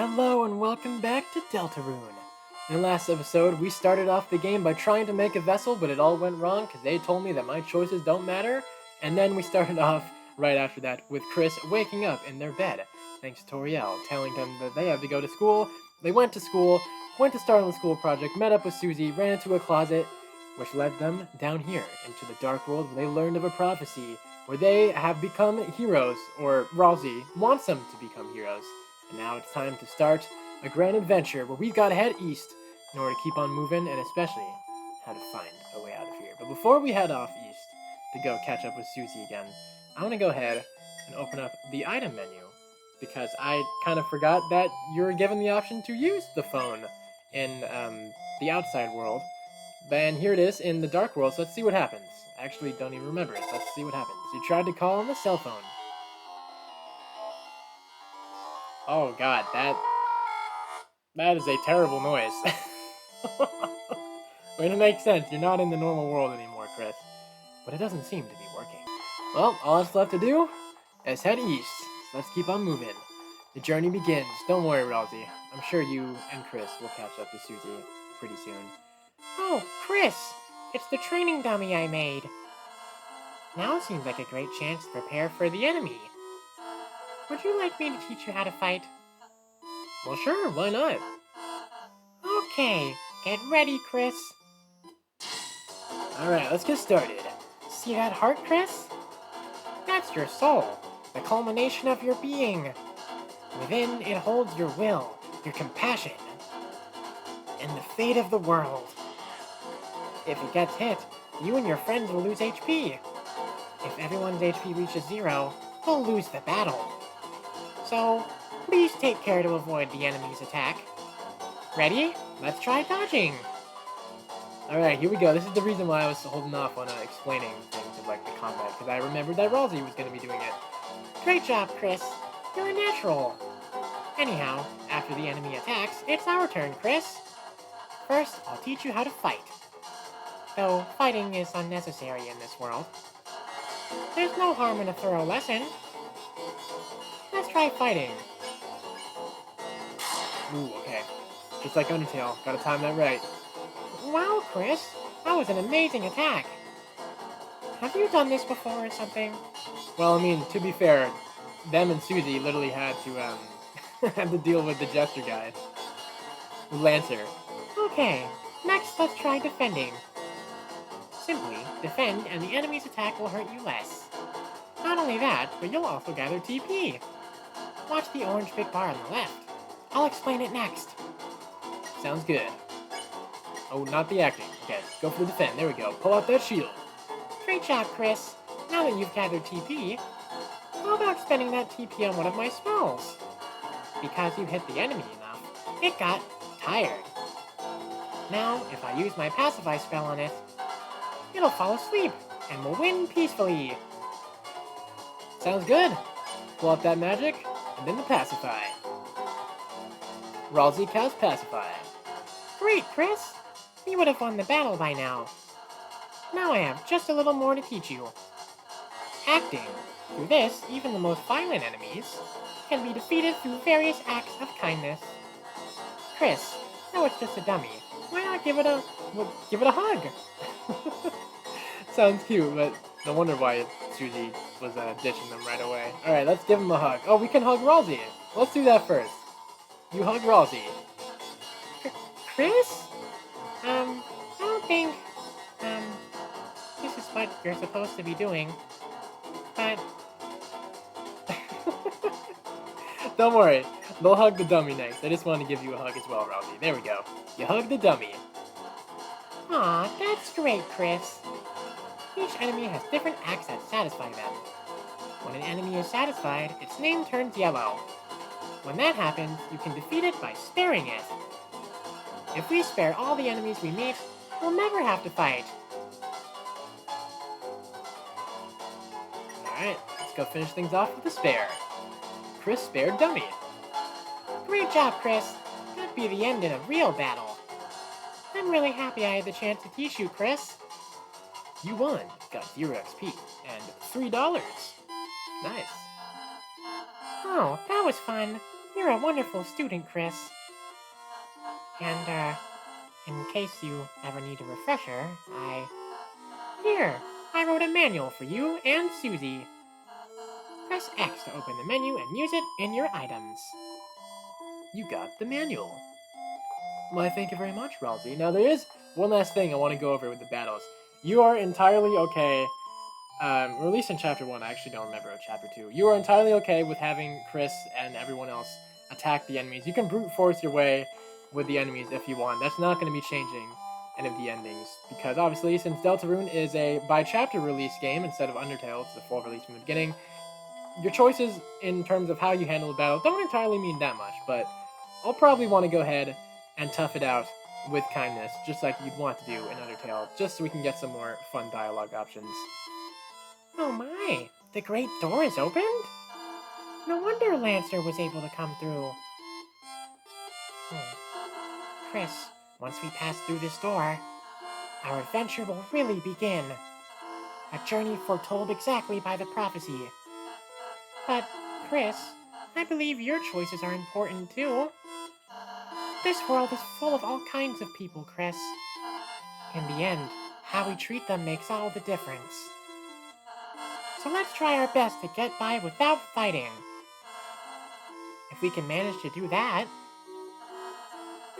Hello and welcome back to Deltarune. In the last episode, we started off the game by trying to make a vessel, but it all went wrong because they told me that my choices don't matter. And then we started off right after that with Kris waking up in their bed, thanks to Toriel telling them that they have to go to school. They went to school, went to start on the school project, met up with Susie, ran into a closet, which led them down here into the dark world where they learned of a prophecy where they have become heroes, or Ralsei wants them to become heroes. And now it's time to start a grand adventure where we've got to head east in order to keep on moving, and especially how to find a way out of here. But before we head off east to go catch up with Susie again, I want to go ahead and open up the item menu because I kind of forgot that you're given the option to use the phone in the outside world. And here it is in the dark world, so let's see what happens. I actually don't even remember it. Let's see what happens. You tried to call on the cell phone. Oh god, that is a terrible noise. I mean, it makes sense. You're not in the normal world anymore, Kris. But it doesn't seem to be working. Well, all that's left to do is head east. So let's keep on moving. The journey begins. Don't worry, Ralsei. I'm sure you and Kris will catch up to Susie pretty soon. Oh, Kris! It's the training dummy I made. Now seems like a great chance to prepare for the enemy. Would you like me to teach you how to fight? Well, sure, why not? Okay, get ready, Kris. Alright, let's get started. See that heart, Kris? That's your soul, the culmination of your being. Within it holds your will, your compassion, and the fate of the world. If it gets hit, you and your friends will lose HP. If everyone's HP reaches 0, we'll lose the battle. So, please take care to avoid the enemy's attack. Ready? Let's try dodging. Alright, here we go. This is the reason why I was holding off on explaining things of like the combat, because I remembered that Ralsei was going to be doing it. Great job, Kris. You're a natural. Anyhow, after the enemy attacks, it's our turn, Kris. First, I'll teach you how to fight. Though fighting is unnecessary in this world. There's no harm in a thorough lesson. Let's try fighting. Ooh, okay. Just like Undertale, gotta time that right. Wow, Kris, that was an amazing attack. Have you done this before or something? Well, I mean, to be fair, them and Susie literally had to, had to deal with the Jester guy. Lancer. Okay, next let's try defending. Simply defend and the enemy's attack will hurt you less. Not only that, but you'll also gather TP. Watch the orange big bar on the left. I'll explain it next. Sounds good. Oh, not the acting. Okay, go for the defend. There we go. Pull out that shield. Great job, Kris. Now that you've gathered TP, how about spending that TP on one of my spells? Because you hit the enemy enough, it got tired. Now, if I use my pacify spell on it, it'll fall asleep, and we'll win peacefully. Sounds good. Pull out that magic, and then the pacify. Ralsei casts pacify. Great, Kris. We would have won the battle by now. Now I have just a little more to teach you. Acting. Through this, even the most violent enemies can be defeated through various acts of kindness. Kris, though it's just a dummy, why not give it a hug? Sounds cute, but no wonder why Susie was ditching them right away. Alright, let's give him a hug. Oh, we can hug Ralsei. Let's do that first. You hug Ralsei. Kris? I don't think, this is what you're supposed to be doing, but... Don't worry, they'll hug the dummy next. I just wanted to give you a hug as well, Ralsei. There we go. You hug the dummy. Aw, that's great, Kris. Each enemy has different acts that satisfy them. When an enemy is satisfied, its name turns yellow. When that happens, you can defeat it by sparing it. If we spare all the enemies we meet, we'll never have to fight. Alright, let's go finish things off with a spare. Kris spared dummy. Great job, Kris. That'd be the end in a real battle. I'm really happy I had the chance to teach you, Kris. You won. Got 0 XP and $3. Nice. Oh, that was fun. You're a wonderful student, Kris. And, in case you ever need a refresher, Here, I wrote a manual for you and Susie. Press X to open the menu and use it in your items. You got the manual. Why, thank you very much, Ralsei. Now, there is one last thing I want to go over with the battles. You are entirely okay, or at least in Chapter 1, I actually don't remember Chapter 2. You are entirely okay with having Kris and everyone else attack the enemies. You can brute force your way with the enemies if you want. That's not going to be changing any of the endings, because obviously, since Deltarune is a by-chapter release game instead of Undertale, it's a full release from the beginning, your choices in terms of how you handle the battle don't entirely mean that much, but I'll probably want to go ahead and tough it out with kindness, just like you'd want to do in Undertale, just so we can get some more fun dialogue options. Oh my, the great door is opened? No wonder Lancer was able to come through. Kris, once we pass through this door, our adventure will really begin. A journey foretold exactly by the prophecy. But, Kris, I believe your choices are important too. This world is full of all kinds of people, Kris. In the end, how we treat them makes all the difference. So let's try our best to get by without fighting. If we can manage to do that,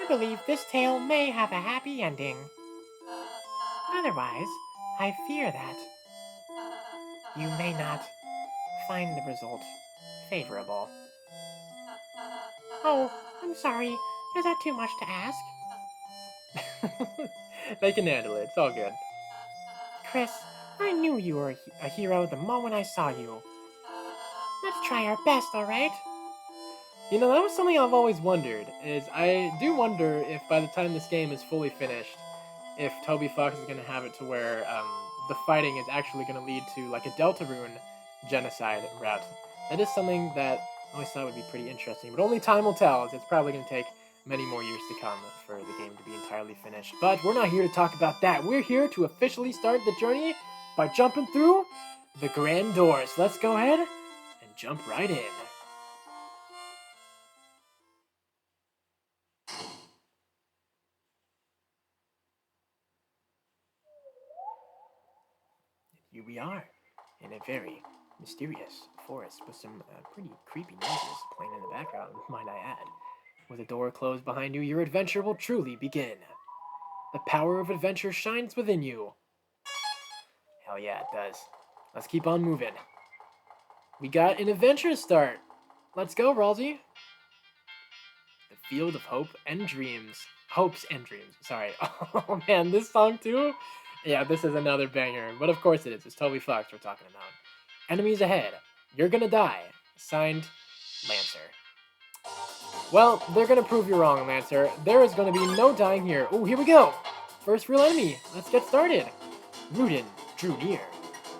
I believe this tale may have a happy ending. Otherwise, I fear that you may not find the result favorable. Oh, I'm sorry. Is that too much to ask? They can handle it. It's all good. Kris, I knew you were a hero the moment I saw you. Let's try our best, alright? You know, that was something I've always wondered, is I do wonder if by the time this game is fully finished, if Toby Fox is going to have it to where the fighting is actually going to lead to like a Deltarune genocide route. That is something that I always thought would be pretty interesting, but only time will tell, as it's probably going to take many more years to come for the game to be entirely finished. But we're not here to talk about that. We're here to officially start the journey by jumping through the grand doors. Let's go ahead and jump right in. Here we are, in a very mysterious forest with some pretty creepy noises playing in the background, might I add. With a door closed behind you, your adventure will truly begin. The power of adventure shines within you. Hell yeah, it does. Let's keep on moving. We got an adventure start. Let's go, Ralsei. The field of hope and dreams. Hopes and dreams. Sorry. Oh man, this song too? Yeah, this is another banger. But of course it is. It's Toby Fox we're talking about. Enemies ahead. You're gonna die. Signed, Lancer. Well, they're gonna prove you wrong, Lancer. There is gonna be no dying here. Oh, here we go. First real enemy. Let's get started. Rudin drew near.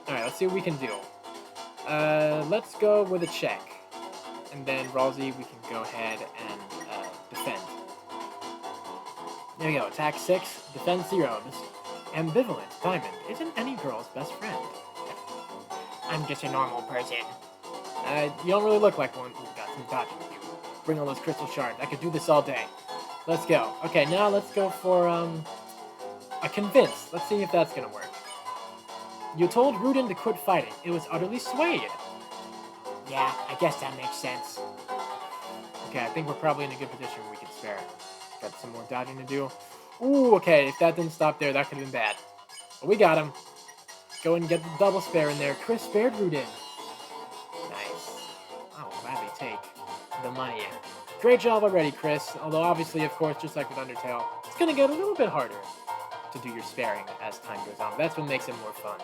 Alright, let's see what we can do. Let's go with a check. And then Ralsei, we can go ahead and defend. There we go. Attack 6, defend 0. This ambivalent diamond isn't any girl's best friend. I'm just a normal person. You don't really look like one. Ooh, got some dodging to do. Bring all those crystal shards. I could do this all day. Let's go. Okay, now let's go for a convince. Let's see if that's gonna work. You told Rudin to quit fighting. It was utterly swayed. Yeah, I guess that makes sense. Okay, I think we're probably in a good position where we can spare. Got some more dodging to do. Ooh, okay, if that didn't stop there, that could have been bad. But we got him. Go ahead and get the double spare in there. Kris spared Rudin. Nice. I'll gladly take the money. Great job already, Kris. Although obviously, of course, just like with Undertale, it's going to get a little bit harder to do your sparing as time goes on. That's what makes it more fun.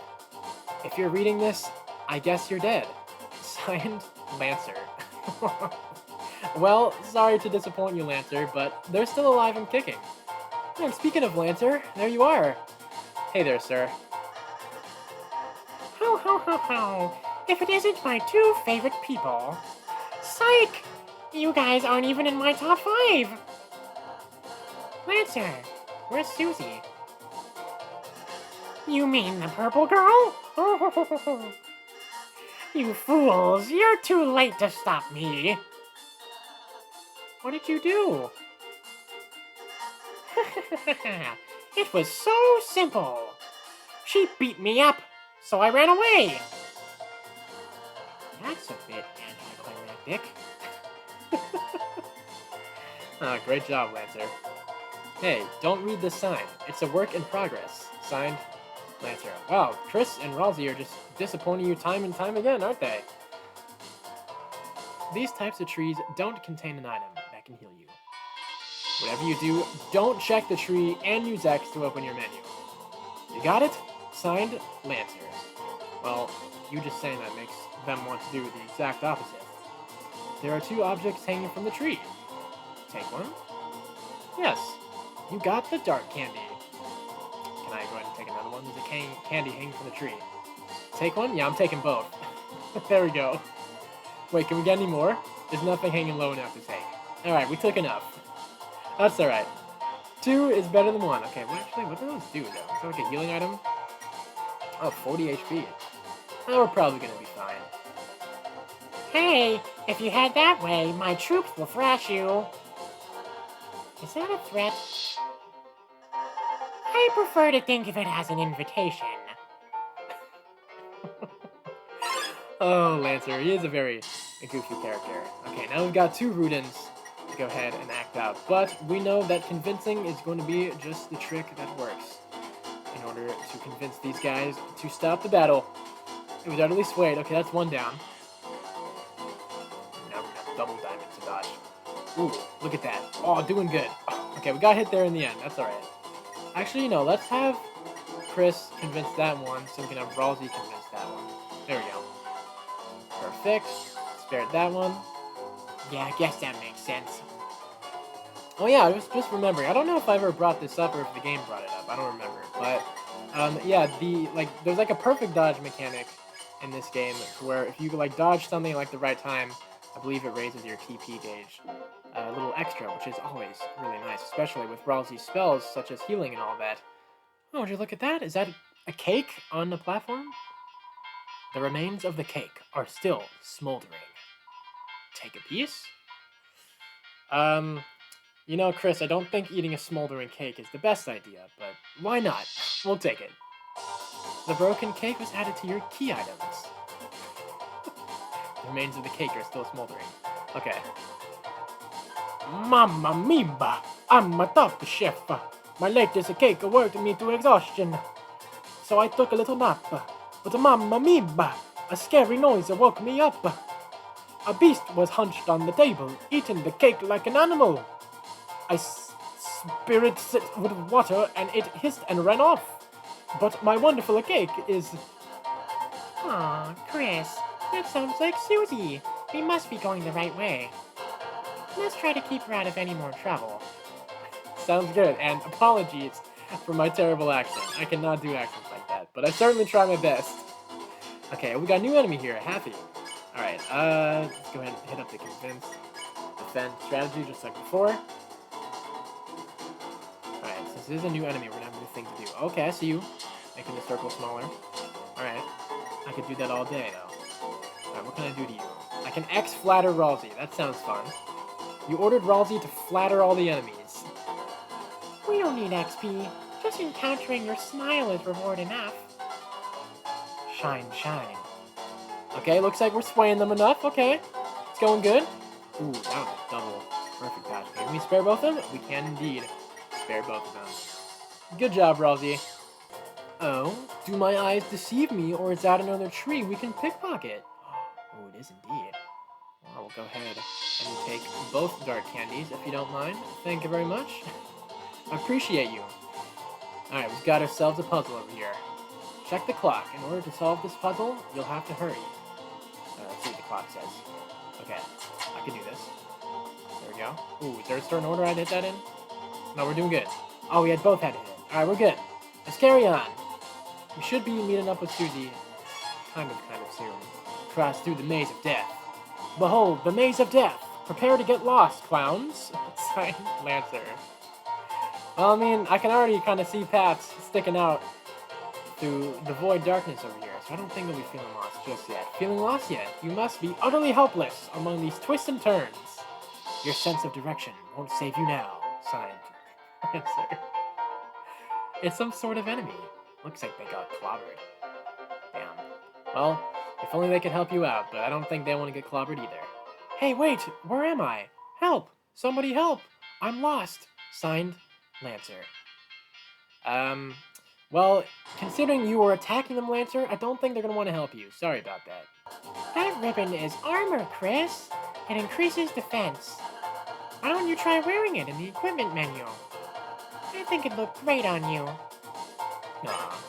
If you're reading this, I guess you're dead. Signed, Lancer. Well, sorry to disappoint you, Lancer, but they're still alive and kicking. And speaking of Lancer, there you are. Hey there, sir. Ho ho ho ho. If it isn't my two favorite people. Psych! You guys aren't even in my top 5. Lancer, where's Susie? You mean the purple girl? You fools, you're too late to stop me. What did you do? It was so simple. She beat me up, so I ran away. That's a bit anticlimactic. Ah, great job, Lancer. Hey, don't read this sign. It's a work in progress. Signed, Lancer. Wow, Kris and Ralsei are just disappointing you time and time again, aren't they? These types of trees don't contain an item that can heal you. Whatever you do, don't check the tree and use X to open your menu. You got it? Signed, Lancer. Well, you just saying that makes them want to do the exact opposite. There are 2 objects hanging from the tree. Take one. Yes, you got the dark candy. Can I go ahead and take another one? There's a candy hanging from the tree. Take one? Yeah, I'm taking both. There we go. Wait, can we get any more? There's nothing hanging low enough to take. Alright, we took enough. That's alright. 2 is better than 1. Okay, what do those do, though? Is that like a healing item? Oh, 40 HP. Oh, we're probably gonna be fine. Hey, if you head that way, my troops will thrash you. Is that a threat? I prefer to think of it as an invitation. Oh, Lancer, he is a very goofy character. Okay, now we've got 2 Rudens to go ahead and act out, but we know that convincing is going to be just the trick that works in order to convince these guys to stop the battle. It was utterly swayed. Okay, that's 1 down. Now we got double diamonds to dodge. Ooh, look at that. Oh, doing good. Okay, we got hit there in the end. That's alright. Actually, no, let's have Kris convince that one so we can have Ralsei convince that one. There we go. Perfect. Spared that one. Yeah, I guess that makes sense. Oh yeah, I was just remembering. I don't know if I ever brought this up or if the game brought it up. I don't remember. But yeah, there's like a perfect dodge mechanic in this game where if you dodge something at the right time, I believe it raises your TP gauge a little extra, which is always really nice, especially with Ralsei's spells such as healing and all that. Oh, would you look at that? Is that a cake on the platform? The remains of the cake are still smoldering. Take a piece? You know, Kris, I don't think eating a smoldering cake is the best idea, but why not? We'll take it. The broken cake was added to your key items. The remains of the cake are still smoldering. Okay. Mamma mia! I'm a top chef. My latest cake worked me to exhaustion. So I took a little nap. But mamma mia! A scary noise woke me up. A beast was hunched on the table, eating the cake like an animal. I spirited it with water and it hissed and ran off. But my wonderful cake is... Aw, Kris, that sounds like Susie. We must be going the right way. Let's try to keep her out of any more trouble. Sounds good, and apologies for my terrible accent. I cannot do accents like that, but I certainly try my best. Okay, we got a new enemy here, Happy. Alright, let's go ahead and hit up the convince, defend strategy just like before. Alright, since this is a new enemy, we're gonna have a new thing to do. Okay, I see you. Making the circle smaller. Alright, I could do that all day, though. Alright, what can I do to you? I can X-flatter Ralsei. That sounds fun. You ordered Ralsei to flatter all the enemies. We don't need XP. Just encountering your smile is reward enough. Shine, shine. Okay, looks like we're swaying them enough. Okay, it's going good. Ooh, that was a double. Perfect patch. Okay, can we spare both of them? We can indeed spare both of them. Good job, Ralsei. Oh, do my eyes deceive me, or is that another tree we can pickpocket? Oh, it is indeed. Well, we'll go ahead and take both dark candies, if you don't mind. Thank you very much. I appreciate you. Alright, we've got ourselves a puzzle over here. Check the clock. In order to solve this puzzle, you'll have to hurry. Let's see what the clock says. Okay, I can do this. There we go. Ooh, is there a certain order I'd hit that in? No, we're doing good. Oh, we had both had to hit it. Alright, we're good. Let's carry on. We should be meeting up with Susie kind of soon. Cross through the maze of death. Behold, the maze of death. Prepare to get lost, clowns. Signed, Lancer. Well, I mean, I can already kind of see paths sticking out through the void darkness over here, so I don't think we'll be feeling lost just yet. Feeling lost yet? You must be utterly helpless among these twists and turns. Your sense of direction won't save you now. Signed, Lancer. It's some sort of enemy. Looks like they got clobbered. Damn. Well, if only they could help you out, but I don't think they want to get clobbered either. Hey, wait! Where am I? Help! Somebody help! I'm lost! Signed, Lancer. Well, considering you were attacking them, Lancer, I don't think they're gonna want to help you. Sorry about that. That ribbon is armor, Kris. It increases defense. Why don't you try wearing it in the equipment menu? I think it'd look great on you. Aw,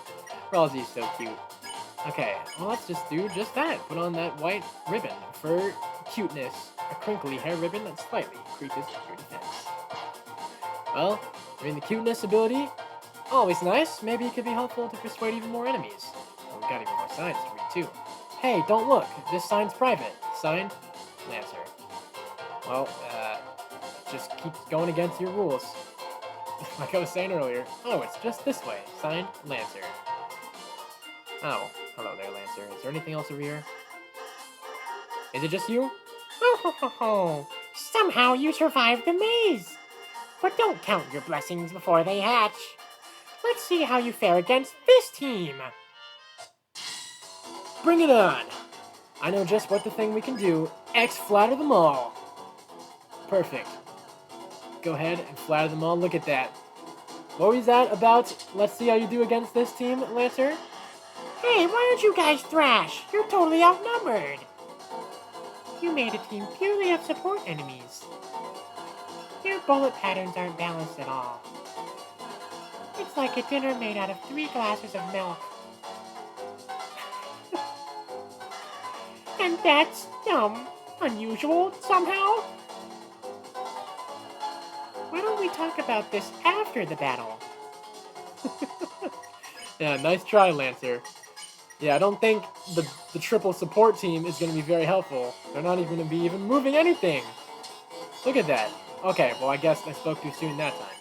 Ralsei's so cute. Okay, well let's just do just that. Put on that white ribbon for cuteness. A crinkly hair ribbon that slightly increases your defense. Well, the cuteness ability, always nice. Maybe it could be helpful to persuade even more enemies. Well, we got even more signs to read too. Hey, don't look. This sign's private. Signed, Lancer. Well, just keep going against your rules. Like I was saying earlier. Oh, it's just this way. Signed, Lancer. Oh, hello there, Lancer. Is there anything else over here? Is it just you? Oh, ho, ho, ho. Somehow you survived the maze. But don't count your blessings before they hatch. Let's see how you fare against this team. Bring it on! I know just what the thing we can do. X-flatter them all. Perfect. Go ahead and flatter them all. Look at that. What was that about? Let's see how you do against this team, Lancer. Hey, why don't you guys thrash? You're totally outnumbered. You made a team purely of support enemies. Your bullet patterns aren't balanced at all. It's like a dinner made out of 3 glasses of milk. And that's, unusual somehow? Why don't we talk about this after the battle? Yeah, nice try, Lancer. Yeah, I don't think the triple support team is going to be very helpful. They're not even going to be even moving anything. Look at that. Okay, well, I guess I spoke too soon that time.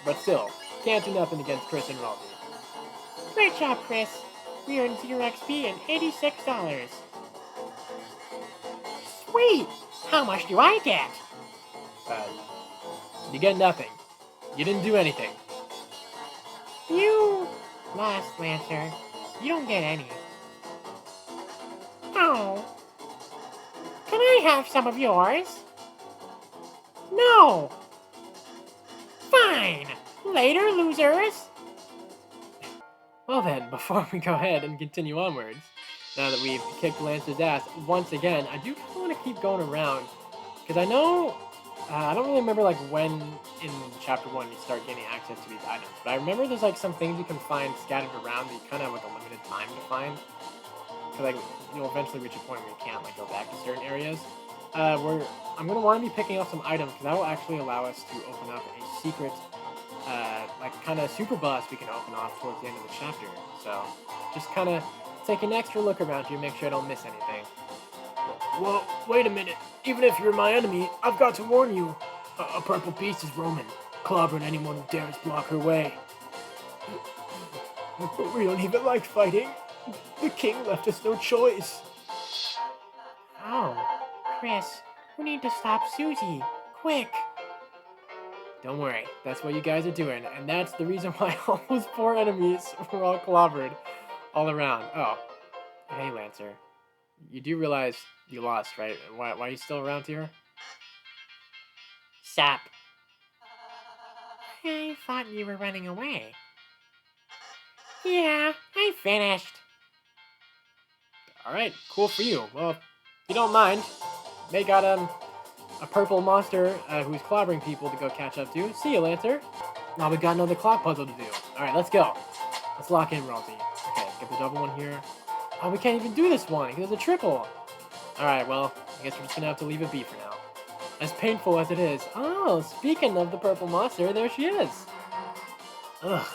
But still, can't do nothing against Kris and Ralsei. Great job, Kris. We earned 0 XP and $86. Sweet! How much do I get? You get nothing. You didn't do anything. You lost, Lancer. You don't get any. Oh. Can I have some of yours? No! Fine! Later, losers! Well then, before we go ahead and continue onwards, now that we've kicked Lancer's ass once again, I do want to keep going around, because I know, I don't really remember like when in Chapter 1 you start gaining access to these items, but I remember there's like some things you can find scattered around that you kind of have like a limited time to find, because like you'll eventually reach a point where you can't like go back to certain areas, where I'm going to want to be picking up some items, because that will actually allow us to open up a secret like kind of super boss we can open off towards the end of the chapter. So just kind of take an extra look around here, make sure I don't miss anything. Whoa, wait a minute. Even if you're my enemy, I've got to warn you. A purple beast is roaming, clobbering anyone who dares block her way. We don't even like fighting. The king left us no choice. Oh, Kris, we need to stop Susie. Quick! Don't worry, that's what you guys are doing, and that's the reason why all those poor enemies were all clobbered all around. Oh, hey Lancer, you do realize you lost, right? Why are you still around here? Sup? I thought you were running away. Yeah, I finished. Alright, cool for you. Well, if you don't mind, they got a purple monster who's clobbering people to go catch up to. See you, Lancer. Now we got another clock puzzle to do. Alright, let's go. Let's lock in, Ralsei. Okay, get the double one here. Oh, we can't even do this one because it's a triple. Alright, well, I guess we're just gonna have to leave it be for now. As painful as it is. Oh, speaking of the purple monster, there she is. Ugh,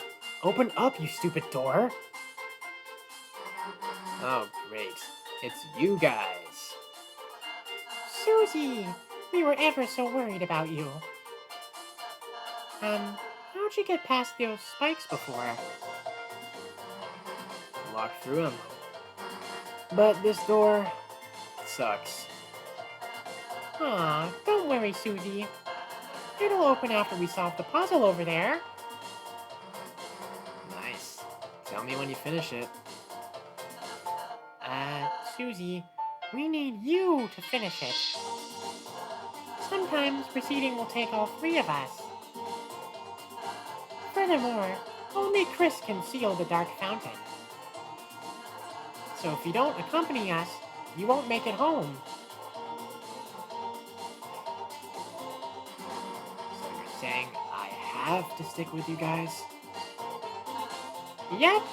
open up, you stupid door. Oh, great. It's you guys. Susie, we were ever so worried about you. How'd you get past those spikes before? Locked through them. But this door sucks. Aw, don't worry, Susie. It'll open after we solve the puzzle over there. Nice. Tell me when you finish it. Susie, we need you to finish it. Sometimes proceeding will take all three of us. Furthermore, only Kris can seal the dark fountain. So if you don't accompany us, you won't make it home. So you're saying I have to stick with you guys? Yep.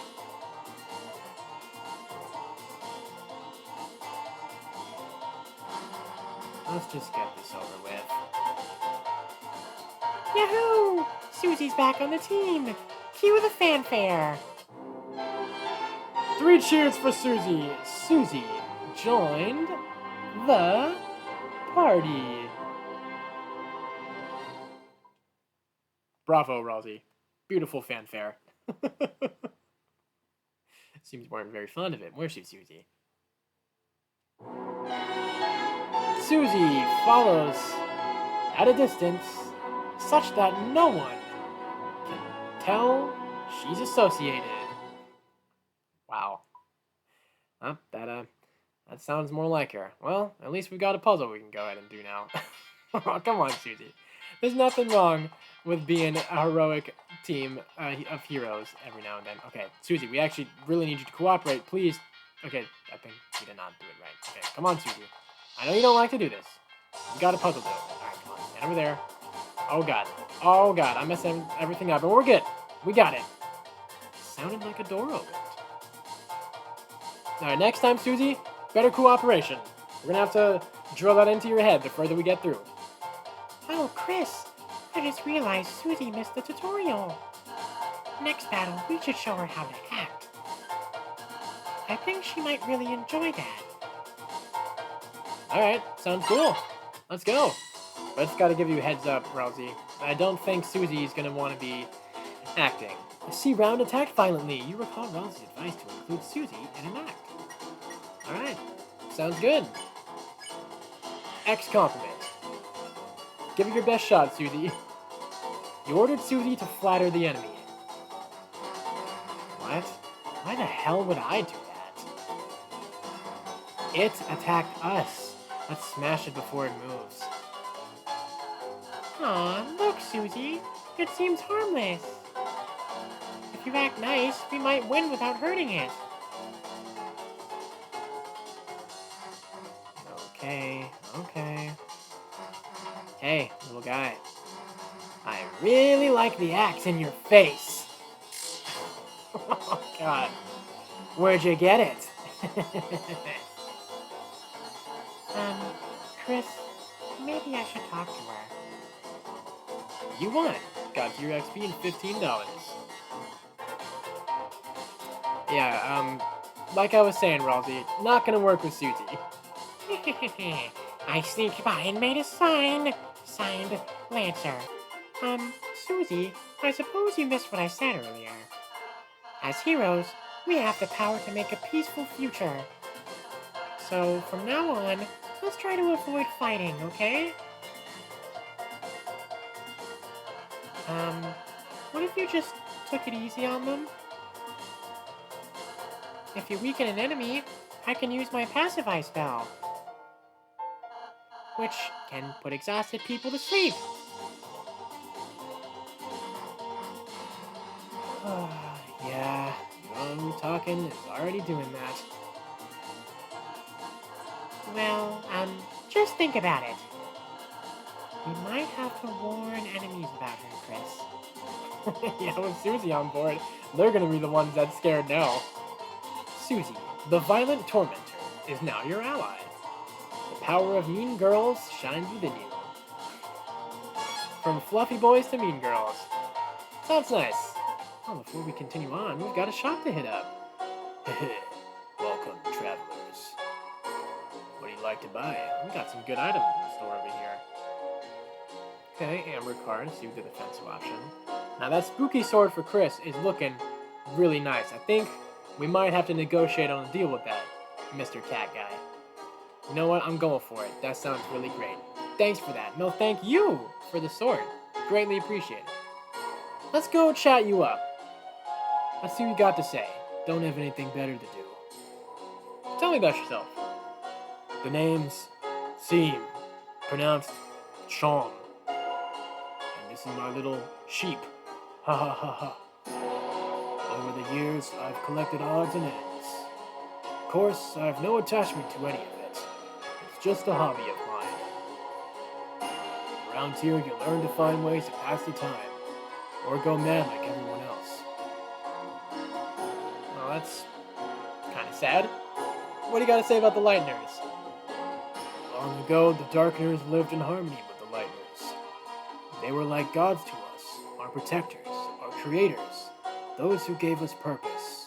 Let's just get this over with. Yahoo! Susie's back on the team. Cue the fanfare. 3 cheers for Susie! Susie joined the party. Bravo, Ralsei. Beautiful fanfare. Seems you weren't very fond of it, were she, Susie? Susie follows at a distance such that no one can tell she's associated. Wow. That sounds more like her. Well, at least we've got a puzzle we can go ahead and do now. Oh, come on, Susie. There's nothing wrong with being a heroic team of heroes every now and then. Okay, Susie, we actually really need you to cooperate, please. Okay, I think we did not do it right. Okay, come on, Susie. I know you don't like to do this. You got a puzzle to open. Alright, come on, stand over there. Oh god. Oh god, I'm messing everything up, but we're good. We got it. Sounded like a door opened. Alright, next time, Susie, better cooperation. We're gonna have to drill that into your head the further we get through. Oh, Kris, I just realized Susie missed the tutorial. Next battle, we should show her how to act. I think she might really enjoy that. Alright, sounds cool. Let's go. But I just gotta give you a heads up, Ralsei. I don't think Susie's gonna want to be acting. See, round attacked violently. You recall Ralsei's advice to include Susie in an act. Alright, sounds good. X compliment. Give it your best shot, Susie. You ordered Susie to flatter the enemy. What? Why the hell would I do that? It attacked us. Let's smash it before it moves. Aw, look, Susie. It seems harmless. If you act nice, we might win without hurting it. Okay, okay. Hey, little guy. I really like the axe in your face. Oh, God. Where'd you get it? Kris, maybe I should talk to her. You won. Got your XP and $15. Yeah, like I was saying, Ralsei, not gonna work with Susie. I sneaked by and made a sign. Signed, Lancer. Susie, I suppose you missed what I said earlier. As heroes, we have the power to make a peaceful future. So, from now on, let's try to avoid fighting, okay? What if you just took it easy on them? If you weaken an enemy, I can use my pacify spell, which can put exhausted people to sleep. Yeah, you talking is already doing that. Well, just think about it. We might have to warn enemies about her, Kris. Yeah, with Susie on board, they're gonna be the ones that's scared now. Susie, the violent tormentor, is now your ally. The power of mean girls shines within you. From fluffy boys to mean girls. Sounds nice. Well, before we continue on, we've got a shop to hit up. Welcome, travelers. What do you like to buy? We got some good items in the store over here. Okay, amber card, see the defensive option. Now that spooky sword for Kris is looking really nice. I think we might have to negotiate on a deal with that, Mr. Cat Guy. You know what? I'm going for it. That sounds really great. Thanks for that. No, thank you for the sword. Greatly appreciate it. Let's go chat you up. Let's see what you got to say. Don't have anything better to do. Tell me about yourself. The name's Seem, pronounced Chom. And this is my little sheep. Ha ha ha ha. Over the years, I've collected odds and ends. Of course, I have no attachment to any of it. It's just a hobby of mine. Around here, you learn to find ways to pass the time, or go mad like everyone else. Well, that's kind of sad. What do you got to say about the Lightners? Long ago, the Darkners lived in harmony with the Lightners. They were like gods to us, our protectors, our creators, those who gave us purpose.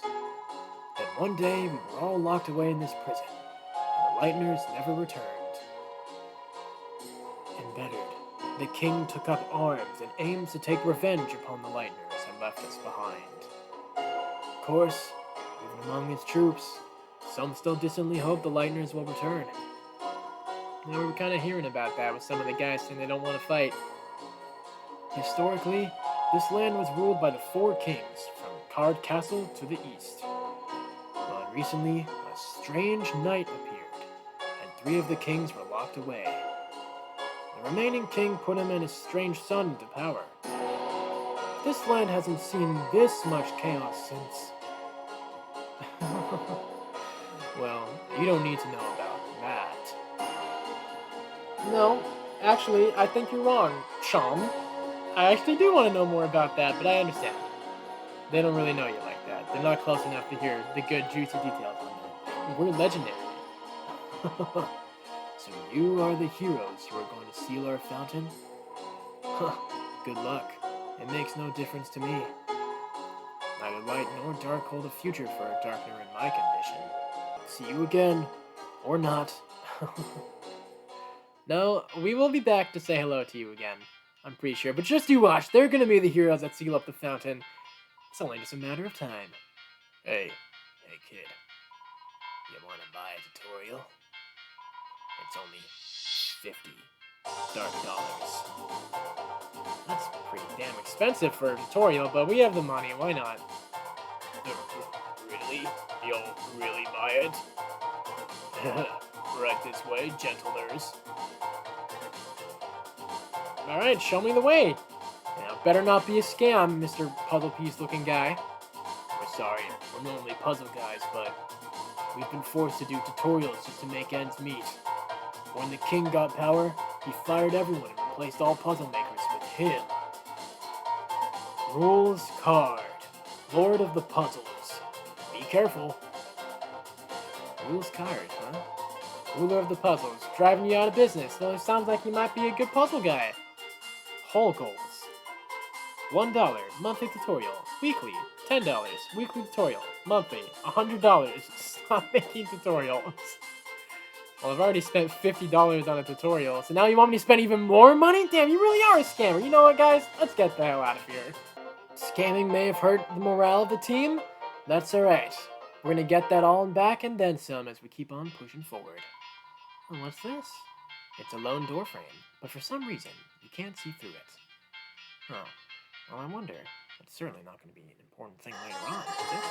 Then one day, we were all locked away in this prison, and the Lightners never returned. Embittered, the king took up arms and aimed to take revenge upon the Lightners and left us behind. Of course, even among his troops, some still distantly hope the Lightners will return. We were kind of hearing about that with some of the guys saying they don't want to fight. Historically, this land was ruled by the 4 kings, from Card Castle to the east. But recently, a strange knight appeared, and 3 of the kings were locked away. The remaining king put him and his strange son into power. This land hasn't seen this much chaos since... Well, you don't need to know about that. No, actually, I think you're wrong, Chom. I actually do want to know more about that, but I understand. They don't really know you like that. They're not close enough to hear the good, juicy details on that. We're legendary. So you are the heroes who are going to seal our fountain? Huh, good luck. It makes no difference to me. Neither light nor dark hold a future for a darkner in my condition. See you again. Or not. No, we will be back to say hello to you again. I'm pretty sure. But just you watch. They're going to be the heroes that seal up the fountain. It's only just a matter of time. Hey kid. You want to buy a tutorial? It's only 50 dark dollars. That's pretty damn expensive for a tutorial, but we have the money. Why not? Really? You'll really buy it? Right this way, gentlers. Alright, show me the way. Now, better not be a scam, Mr. Puzzle Piece looking guy. We're sorry, we're normally puzzle guys, but we've been forced to do tutorials just to make ends meet. When the king got power, he fired everyone and replaced all puzzle makers with him. Rules card. Lord of the puzzles. Be careful. Rules card, huh? Ruler of the puzzles. Driving you out of business, though it sounds like you might be a good puzzle guy. Whole goals. $1 monthly tutorial. Weekly. $10 weekly tutorial. Monthly. $100. Stop making tutorials. Well, I've already spent $50 on a tutorial, so now you want me to spend even more money? Damn, you really are a scammer. You know what, guys? Let's get the hell out of here. Scamming may have hurt the morale of the team. That's alright. We're gonna get that all back and then some as we keep on pushing forward. Oh, what's this? It's a lone door frame, but for some reason, you can't see through it. Oh, well, I wonder. That's certainly not going to be an important thing later on, is it?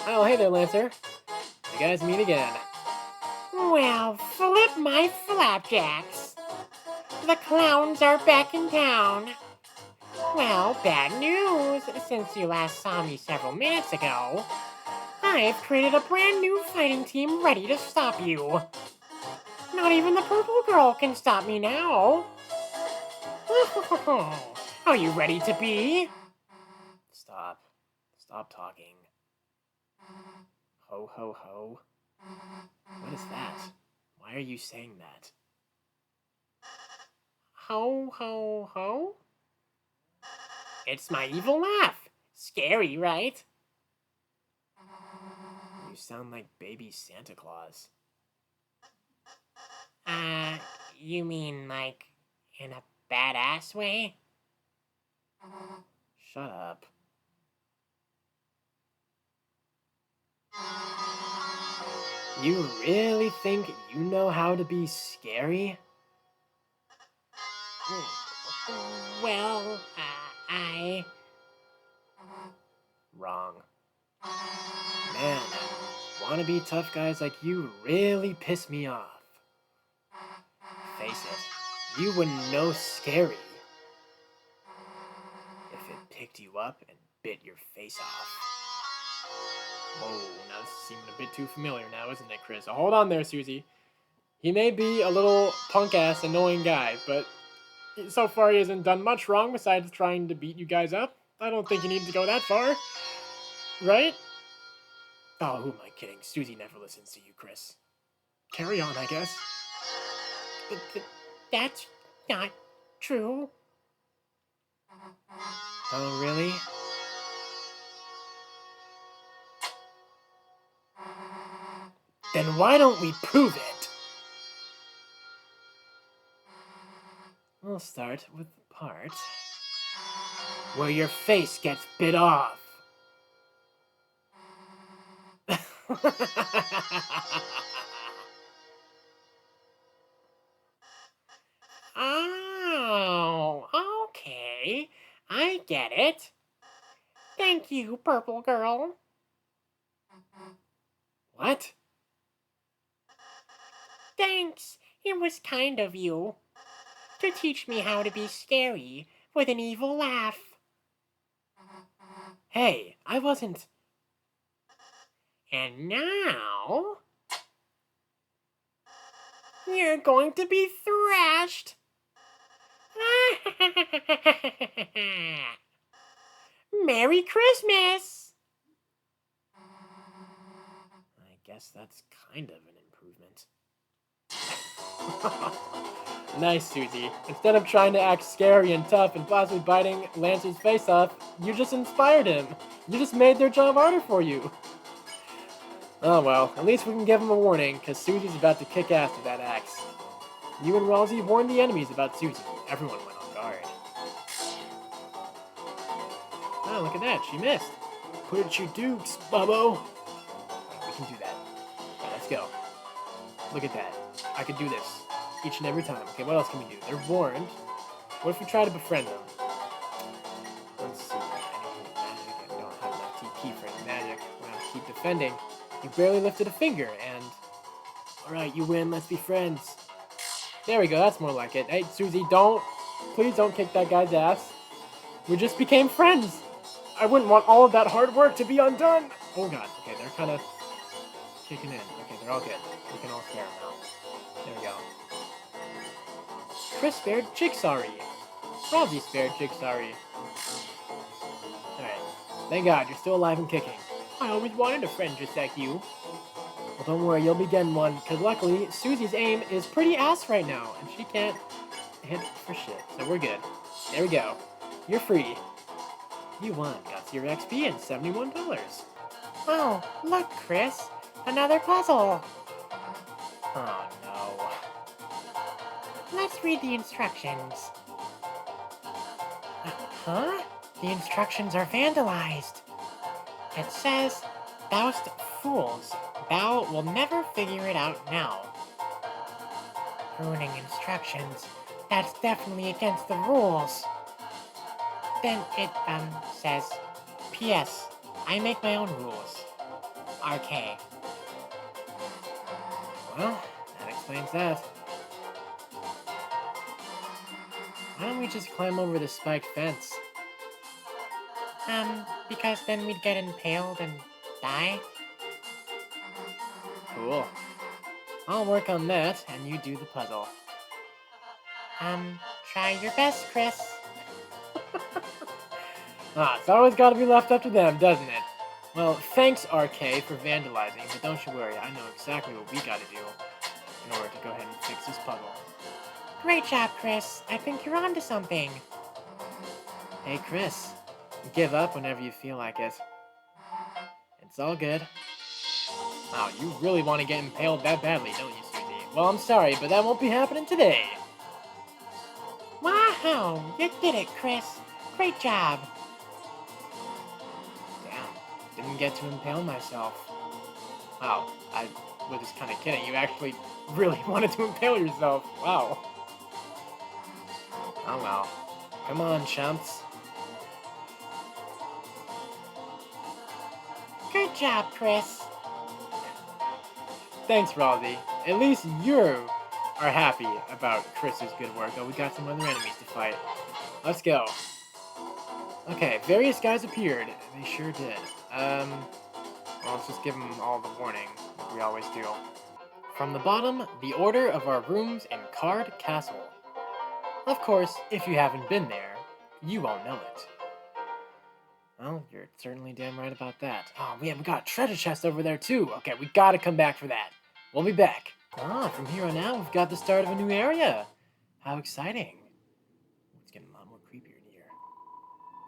Oh, hey there, Lancer. You guys meet again. Well, flip my flapjacks. The clowns are back in town. Well, bad news. Since you last saw me several minutes ago, I've created a brand new fighting team ready to stop you. Not even the purple girl can stop me now. Are you ready to be? Stop. Stop talking. Ho, ho, ho. What is that? Why are you saying that? Ho, ho, ho? It's my evil laugh. Scary, right? You sound like baby Santa Claus. You mean like in a badass way? Shut up. You really think you know how to be scary? Well, I... Wrong. Man, wannabe tough guys like you really piss me off. Face it, you wouldn't know scary if it picked you up and bit your face off. Whoa, now this is seeming a bit too familiar now, isn't it, Kris? Hold on there, Susie. He may be a little punk-ass, annoying guy, but so far he hasn't done much wrong besides trying to beat you guys up. I don't think you need to go that far. Right? Oh, who am I kidding? Susie never listens to you, Kris. Carry on, I guess. That's not true. Oh, really? Then why don't we prove it? We'll start with the part where your face gets bit off. Oh, okay. I get it. Thank you, Purple Girl. What? Thanks. It was kind of you to teach me how to be scary with an evil laugh. Hey, I wasn't... And now... you're going to be thrashed. Merry Christmas! I guess that's kind of an improvement. Nice, Susie. Instead of trying to act scary and tough and possibly biting Lancer's face off, you just inspired him. You just made their job harder for you. Oh well, at least we can give him a warning, because Susie's about to kick ass with that axe. You and Ralsei warned the enemies about Susie. Everyone went on guard. Oh, look at that. She missed. Put it you dukes, Bubbo. Right, we can do that. Right, let's go. Look at that. I can do this. Each and every time. Okay, what else can we do? They're warned. What if we try to befriend them? Let's see. Anything magic? I don't have enough TP for any magic. We're gonna have to keep defending. You barely lifted a finger, and... Alright, you win. Let's be friends. There we go. That's more like it. Hey, Susie, don't... Please don't kick that guy's ass. We just became friends. I wouldn't want all of that hard work to be undone. Oh, God. Okay, they're kind of kicking in. Okay, they're all good. We can all spare them now. There we go. Kris spared Jigsawry. Ralsei spared Jigsawry. Alright. Thank God, you're still alive and kicking. I always wanted a friend just like you. Well, don't worry, you'll be getting one, because luckily, Susie's aim is pretty ass right now, and she can't hit for shit, so we're good. There we go. You're free. You won. Got your XP and $71. Oh, look, Kris. Another puzzle. Oh, no. Let's read the instructions. Huh? The instructions are vandalized. It says, "Thou'st fools, thou will never figure it out now." Ruining instructions. That's definitely against the rules. Then it, says, "P.S. I make my own rules. RK." Well, that explains that. Why don't we just climb over the spiked fence? Because then we'd get impaled and die? Cool. I'll work on that, and you do the puzzle. Try your best, Kris. It's always got to be left up to them, doesn't it? Well, thanks, RK, for vandalizing, but don't you worry, I know exactly what we gotta do in order to go ahead and fix this puzzle. Great job, Kris. I think you're onto something. Hey, Kris, give up whenever you feel like it. It's all good. Wow, you really want to get impaled that badly, don't you, Susie? Well, I'm sorry, but that won't be happening today. Wow, you did it, Kris. Great job. Damn, didn't get to impale myself. Wow, I was just kind of kidding. You actually really wanted to impale yourself. Wow. Oh well. Come on, chumps. Good job, Kris. Thanks, Ralsei. At least you are happy about Kris's good work. Oh, we got some other enemies to fight. Let's go. Okay, various guys appeared. They sure did. Well, let's just give them all the warning, like we always do. From the bottom, the order of our rooms in Card Castle. Of course, if you haven't been there, you won't know it. Well, you're certainly damn right about that. Oh, man, we got a treasure chest over there, too. Okay, we gotta come back for that. We'll be back. Ah, from here on out, we've got the start of a new area. How exciting. It's getting a lot more creepier in here.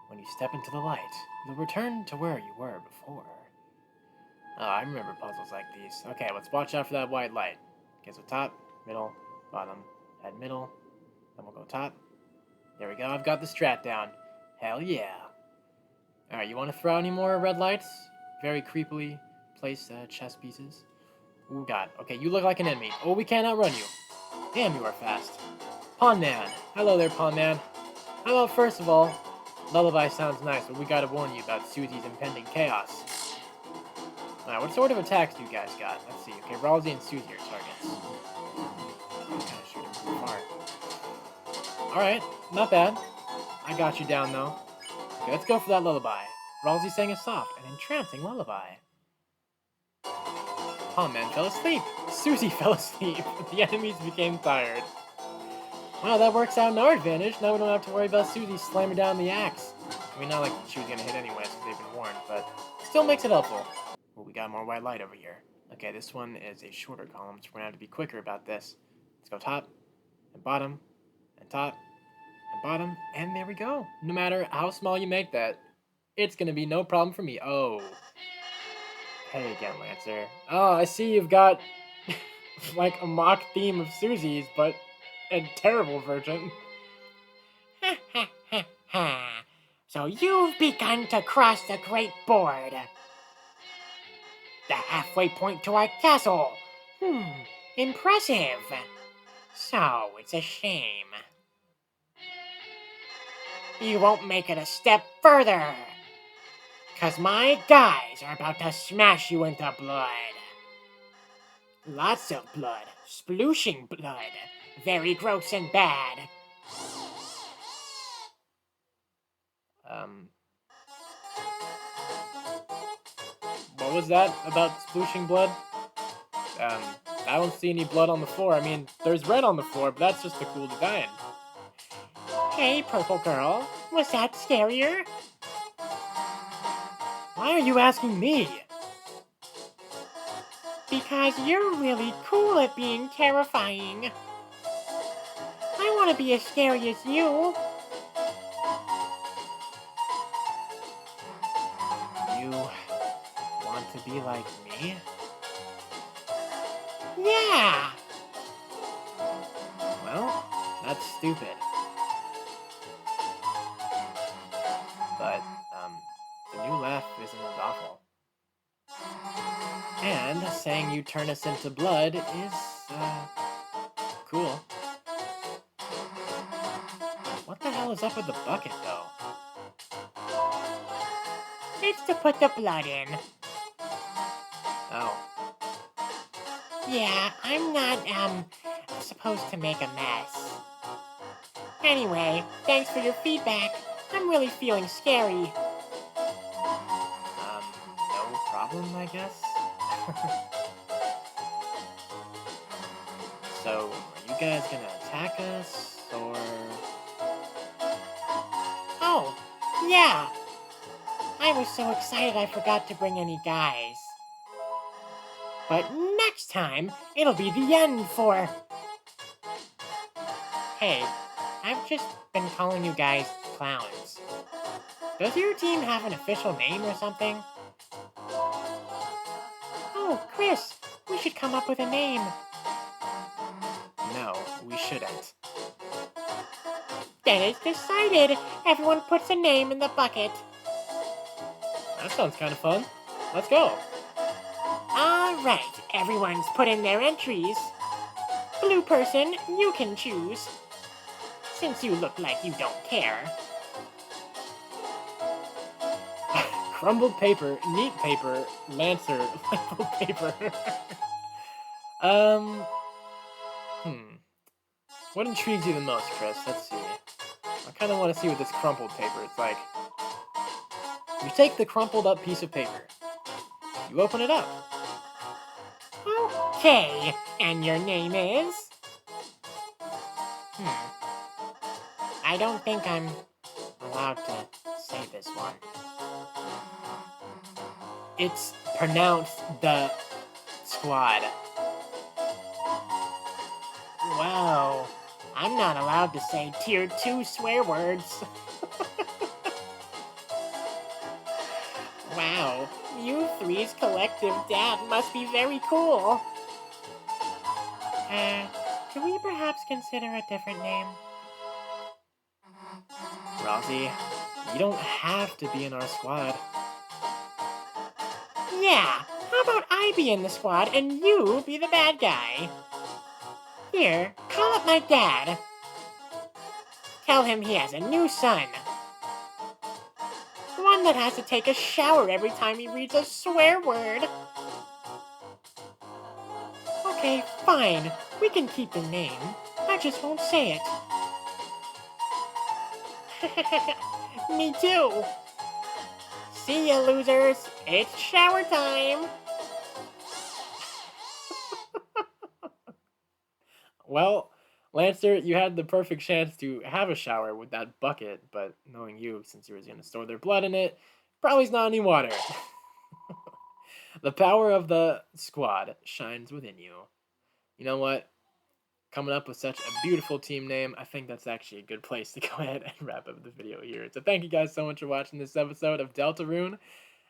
When you step into the light, you'll return to where you were before. Oh, I remember puzzles like these. Okay, let's watch out for that white light. Okay, so top, middle, bottom, head middle. Then we'll go top. There we go, I've got the strat down. Hell yeah. Alright, you want to throw any more red lights? Very creepily placed chess pieces. Ooh, God. Okay, you look like an enemy. Oh, we can't outrun you. Damn, you are fast. Pawn Man. Hello there, Pawn Man. How about, first of all, Lullaby sounds nice, but we gotta warn you about Susie's impending chaos. Alright, what sort of attacks do you guys got? Let's see. Okay, Ralsei and Susie are targets. I'm gonna shoot him from far. Alright, not bad. I got you down, though. Okay, let's go for that lullaby. Ralsei sang a soft and entrancing lullaby. Pawn Man fell asleep. Susie fell asleep. The enemies became tired. Well, that works out in our advantage. Now we don't have to worry about Susie slamming down the axe. I mean, not like she was gonna hit anyway, since they've been warned, but still makes it helpful. Well, we got more white light over here. Okay, this one is a shorter column, so we're gonna have to be quicker about this. Let's go top, and bottom, and top, and bottom, and there we go. No matter how small you make that, it's gonna be no problem for me. Oh. Hey again, Lancer. Oh, I see you've got like a mock theme of Susie's, but a terrible version. Ha ha ha ha. So you've begun to cross the great board. The halfway point to our castle. Impressive. So it's a shame you won't make it a step further. 'Cause my guys are about to smash you into blood. Lots of blood. Splooshing blood. Very gross and bad. What was that about splooshing blood? I don't see any blood on the floor. I mean, there's red on the floor, but that's just a cool design. Hey, purple girl. Was that scarier? Why are you asking me? Because you're really cool at being terrifying. I want to be as scary as you. You want to be like me? Yeah. Well, that's stupid. But, the new laugh isn't as awful. And saying you turn us into blood is, cool. What the hell is up with the bucket, though? It's to put the blood in. Oh. Yeah, I'm not, supposed to make a mess. Anyway, thanks for your feedback. I'm really feeling scary. No problem, I guess? So, are you guys gonna attack us, or...? Oh, yeah. I was so excited I forgot to bring any guys. But next time, it'll be the end for... Hey, I've just been calling you guys clowns. Does your team have an official name or something? Oh, Kris, we should come up with a name. No, we shouldn't. Then it's decided. Everyone puts a name in the bucket. That sounds kind of fun. Let's go. Alright, everyone's put in their entries. Blue person, you can choose. Since you look like you don't care. Crumbled paper, neat paper, Lancer, labeled paper. What intrigues you the most, Kris? Let's see. I kind of want to see what this crumpled paper is like. You take the crumpled up piece of paper. You open it up. Okay, and your name is? I don't think I'm allowed to say this one. It's pronounced the Squad. Whoa, I'm not allowed to say tier 2 swear words. Wow, you three's collective dad must be very cool. Could we perhaps consider a different name? Ralsei, you don't have to be in our squad. Yeah, how about I be in the squad and you be the bad guy? Here, call up my dad. Tell him he has a new son. One that has to take a shower every time he reads a swear word. Okay, fine. We can keep the name. I just won't say it. Me too. See ya, losers. It's shower time. Well, Lancer, you had the perfect chance to have a shower with that bucket, but knowing you, since you were going to store their blood in it, probably is not any water. The power of the squad shines within you. You know what? Coming up with such a beautiful team name, I think that's actually a good place to go ahead and wrap up the video here. So thank you guys so much for watching this episode of Deltarune.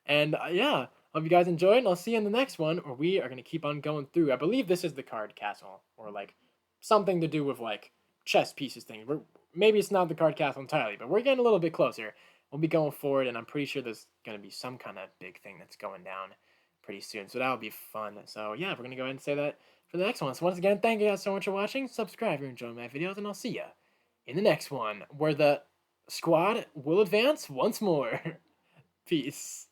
And yeah, hope you guys enjoyed, and I'll see you in the next one, where we are going to keep on going through. I believe this is the card castle, or like something to do with like chess pieces thing. Maybe it's not the card castle entirely, but we're getting a little bit closer. We'll be going forward, and I'm pretty sure there's going to be some kind of big thing that's going down pretty soon. So that'll be fun. So yeah, we're going to go ahead and say that for the next one. So once again, thank you guys so much for watching. Subscribe if you're enjoying my videos, and I'll see you in the next one, where the squad will advance once more. Peace.